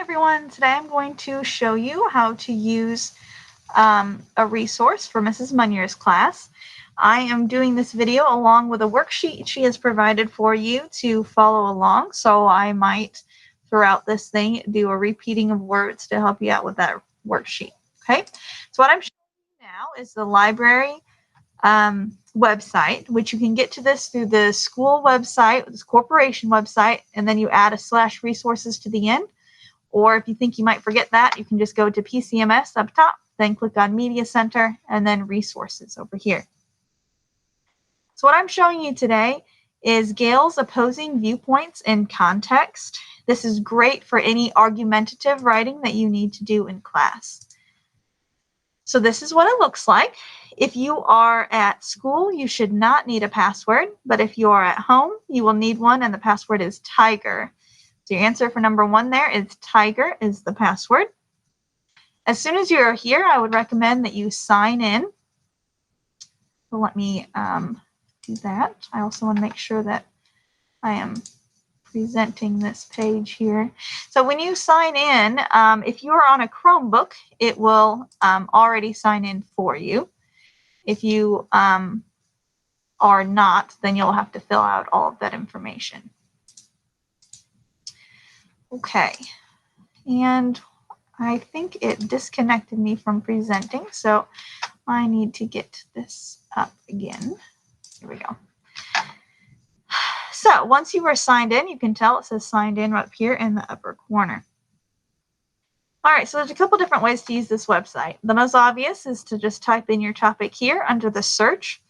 everyone, today I'm going to show you how to use a resource for Mrs. Munnier's class. I am doing this video along with a worksheet she has provided for you to follow along, so I might throughout this thing do a repeating of words to help you out with that worksheet. Okay, so what I'm showing you now is the library website, which you can get to this through the school website, this corporation website, and then you add a /resources to the end. Or if you think you might forget that, you can just go to PCMS up top, then click on Media Center, and then Resources over here. So what I'm showing you today is Gale's Opposing Viewpoints in Context. This is great for any argumentative writing that you need to do in class. So this is what it looks like. If you are at school, you should not need a password, but if you are at home, you will need one, and the password is Tiger. So your answer for number 1 there is Tiger is the password. As soon as you're here, I would recommend that you sign in. So let me do that. I also want to make sure that I am presenting this page here. So when you sign in, if you are on a Chromebook, it will already sign in for you. If you are not, then you'll have to fill out all of that information. Okay, and I think it disconnected me from presenting, so I need to get this up again. Here we go. So once you are signed in, you can tell it says signed in right up here in the upper corner. All right, so there's a couple different ways to use this website. The most obvious is to just type in your topic here under the search.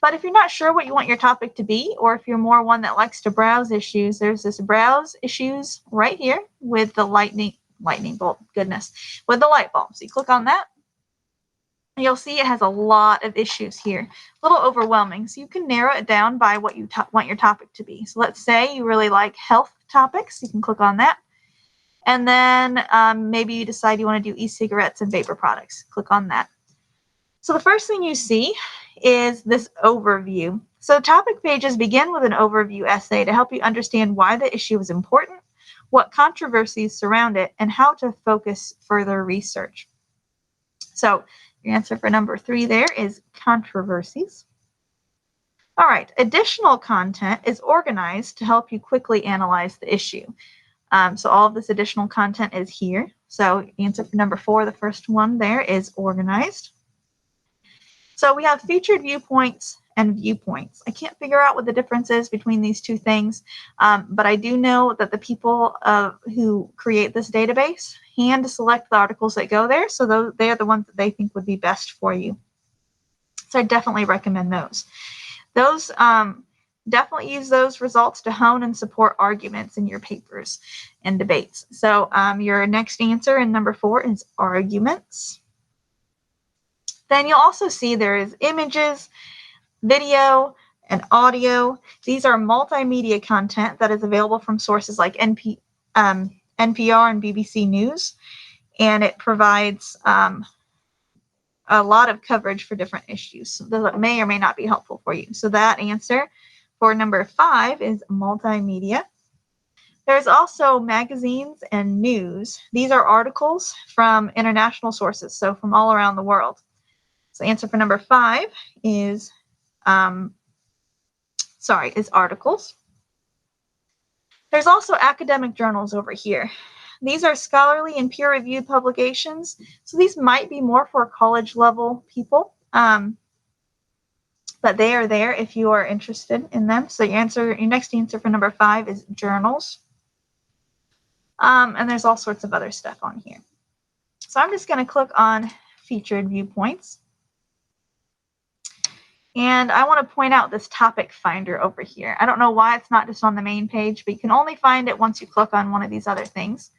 But if you're not sure what you want your topic to be, or if you're more one that likes to browse issues, there's this browse issues right here with the lightning bolt, with the light bulb. So you click on that, and you'll see it has a lot of issues here. A little overwhelming, so you can narrow it down by what you want your topic to be. So let's say you really like health topics. You can click on that. And then maybe you decide you want to do e-cigarettes and vapor products. Click on that. So the first thing you see is this overview. So topic pages begin with an overview essay to help you understand why the issue is important, what controversies surround it, and how to focus further research. So your answer for number 3 there is controversies. All right, additional content is organized to help you quickly analyze the issue. So all of this additional content is here. So answer for number 4, the first one there, is organized. So we have featured viewpoints and viewpoints. I can't figure out what the difference is between these two things, but I do know that the people who create this database hand select the articles that go there, so they are the ones that they think would be best for you. So I definitely recommend those. Those definitely use those results to hone and support arguments in your papers and debates. So your next answer in number 4 is arguments. Then you'll also see there is images, video, and audio. These are multimedia content that is available from sources like NPR and BBC News, and it provides a lot of coverage for different issues that may or may not be helpful for you. So that answer for number 5 is multimedia. There's also magazines and news. These are articles from international sources, so from all around the world. So answer for number 5 is articles. There's also academic journals over here. These are scholarly and peer-reviewed publications, so these might be more for college-level people, but they are there if you are interested in them. So your next answer for number 5 is journals. And there's all sorts of other stuff on here. So I'm just going to click on featured viewpoints. And I want to point out this topic finder over here. I don't know why it's not just on the main page, but you can only find it once you click on one of these other things.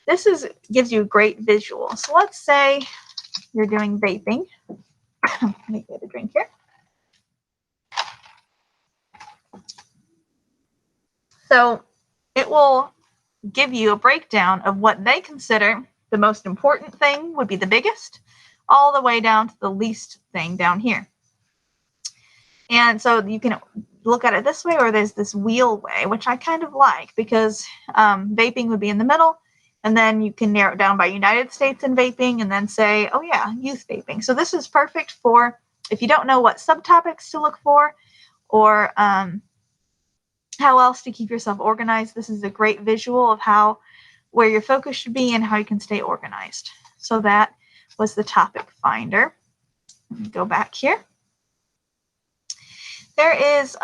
This gives you a great visual. So let's say you're doing vaping. Let me get a drink here. So it will give you a breakdown of what they consider the most important thing would be the biggest, all the way down to the least thing down here. And so you can look at it this way, or there's this wheel way, which I kind of like because vaping would be in the middle And then you can narrow it down by United States in vaping and then say, oh yeah, youth vaping. So this is perfect for if you don't know what subtopics to look for or how else to keep yourself organized. This is a great visual of where your focus should be and how you can stay organized. So that was the topic finder. Let me go back here. There is,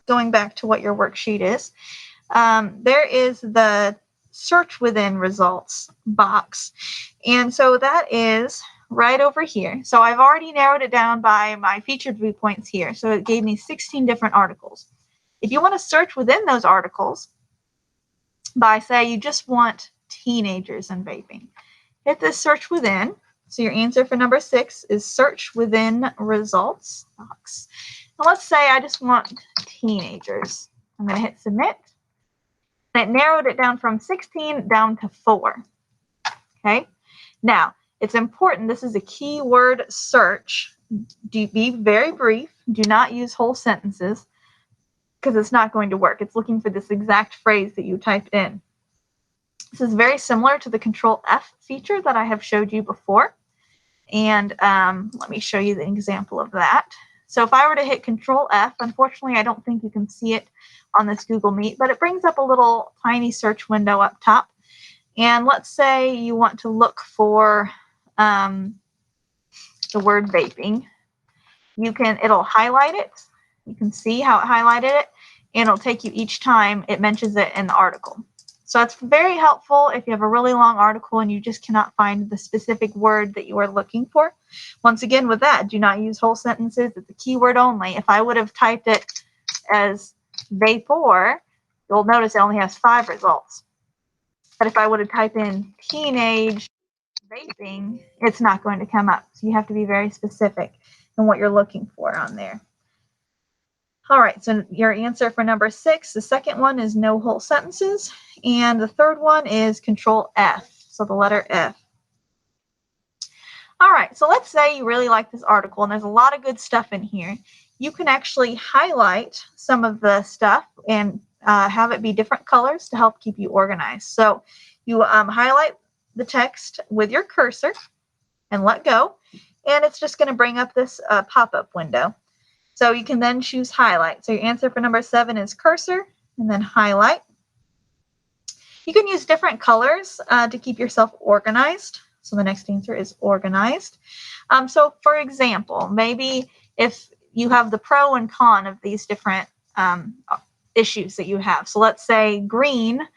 going back to what your worksheet is, there is the search within results box. And so that is right over here. So I've already narrowed it down by my featured viewpoints here. So it gave me 16 different articles. If you want to search within those articles by, say, you just want teenagers and vaping, hit this search within. So your answer for number 6 is search within results box. Now let's say I just want teenagers. I'm going to hit submit. And it narrowed it down from 16 down to 4. Okay. Now it's important. This is a keyword search. Be very brief. Do not use whole sentences because it's not going to work. It's looking for this exact phrase that you typed in. This is very similar to the Control F feature that I have showed you before. And let me show you the example of that. So if I were to hit Control F, unfortunately, I don't think you can see it on this Google Meet, but it brings up a little tiny search window up top. And let's say you want to look for the word vaping. It'll highlight it. You can see how it highlighted it, and it'll take you each time it mentions it in the article. So it's very helpful if you have a really long article and you just cannot find the specific word that you are looking for. Once again, with that, do not use whole sentences. It's a keyword only. If I would have typed it as vapor, you'll notice it only has 5 results. But if I would have typed in teenage vaping, it's not going to come up. So you have to be very specific in what you're looking for on there. All right, so your answer for number 6, the second one is no whole sentences, and the third one is Control F, so the letter F. All right, so let's say you really like this article, and there's a lot of good stuff in here. You can actually highlight some of the stuff and have it be different colors to help keep you organized. So you highlight the text with your cursor and let go, and it's just going to bring up this pop-up window. So you can then choose highlight. So your answer for number 7 is cursor and then highlight. You can use different colors to keep yourself organized. So the next answer is organized. So for example, maybe if you have the pro and con of these different issues that you have. So let's say green,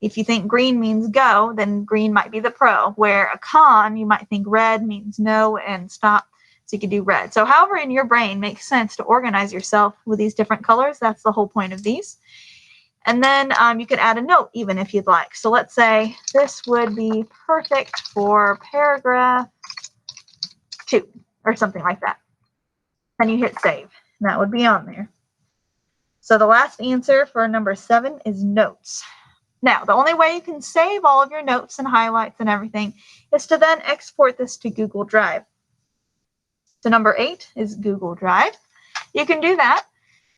if you think green means go, then green might be the pro, where a con, you might think red means no and stop. So you could do red. So however in your brain makes sense to organize yourself with these different colors, that's the whole point of these. And then you could add a note even if you'd like. So let's say this would be perfect for paragraph 2 or something like that. And you hit save, and that would be on there. So the last answer for number 7 is notes. Now, the only way you can save all of your notes and highlights and everything is to then export this to Google Drive. So number 8 is Google Drive. You can do that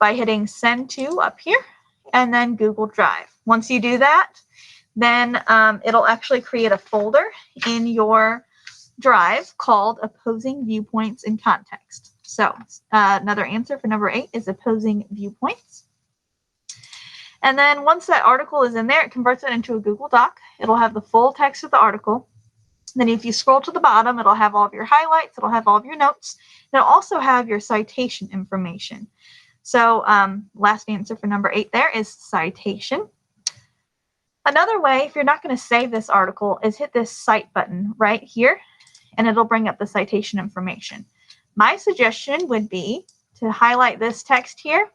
by hitting send to up here and then Google Drive. Once you do that, then it'll actually create a folder in your drive called Opposing Viewpoints in Context. So another answer for number 8 is Opposing Viewpoints. And then once that article is in there, it converts it into a Google Doc. It'll have the full text of the article. Then if you scroll to the bottom, it'll have all of your highlights. It'll have all of your notes. It'll also have your citation information. So last answer for number 8 there is citation. Another way, if you're not going to save this article, is hit this cite button right here, and it'll bring up the citation information. My suggestion would be to highlight this text here,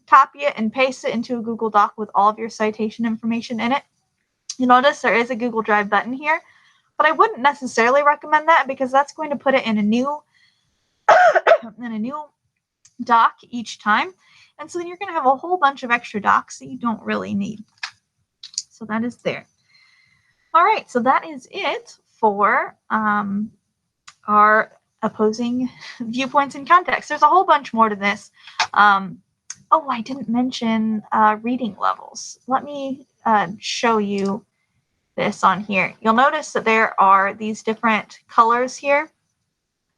copy it, and paste it into a Google Doc with all of your citation information in it. You notice there is a Google Drive button here, but I wouldn't necessarily recommend that because that's going to put it in a new doc each time. And so then you're going to have a whole bunch of extra docs that you don't really need. So that is there. All right, so that is it for our opposing viewpoints in context. There's a whole bunch more to this. Oh, I didn't mention reading levels. Let me show you this on here, you'll notice that there are these different colors here.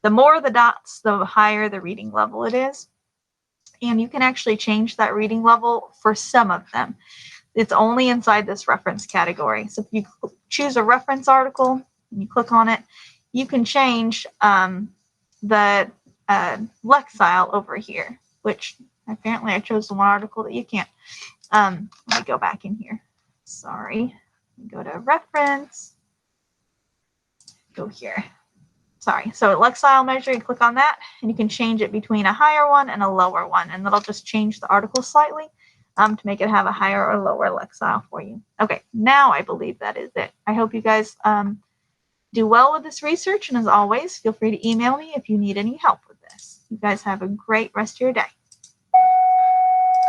The more the dots, the higher the reading level it is. And you can actually change that reading level for some of them. It's only inside this reference category. So if you choose a reference article and you click on it, you can change the Lexile over here, which apparently I chose the one article that you can't. Let me go back in here. Sorry. Go to reference. Go here. Sorry. So Lexile measure, you click on that, and you can change it between a higher one and a lower one, and that'll just change the article slightly to make it have a higher or lower Lexile for you. Okay, now I believe that is it. I hope you guys do well with this research, and as always, feel free to email me if you need any help with this. You guys have a great rest of your day.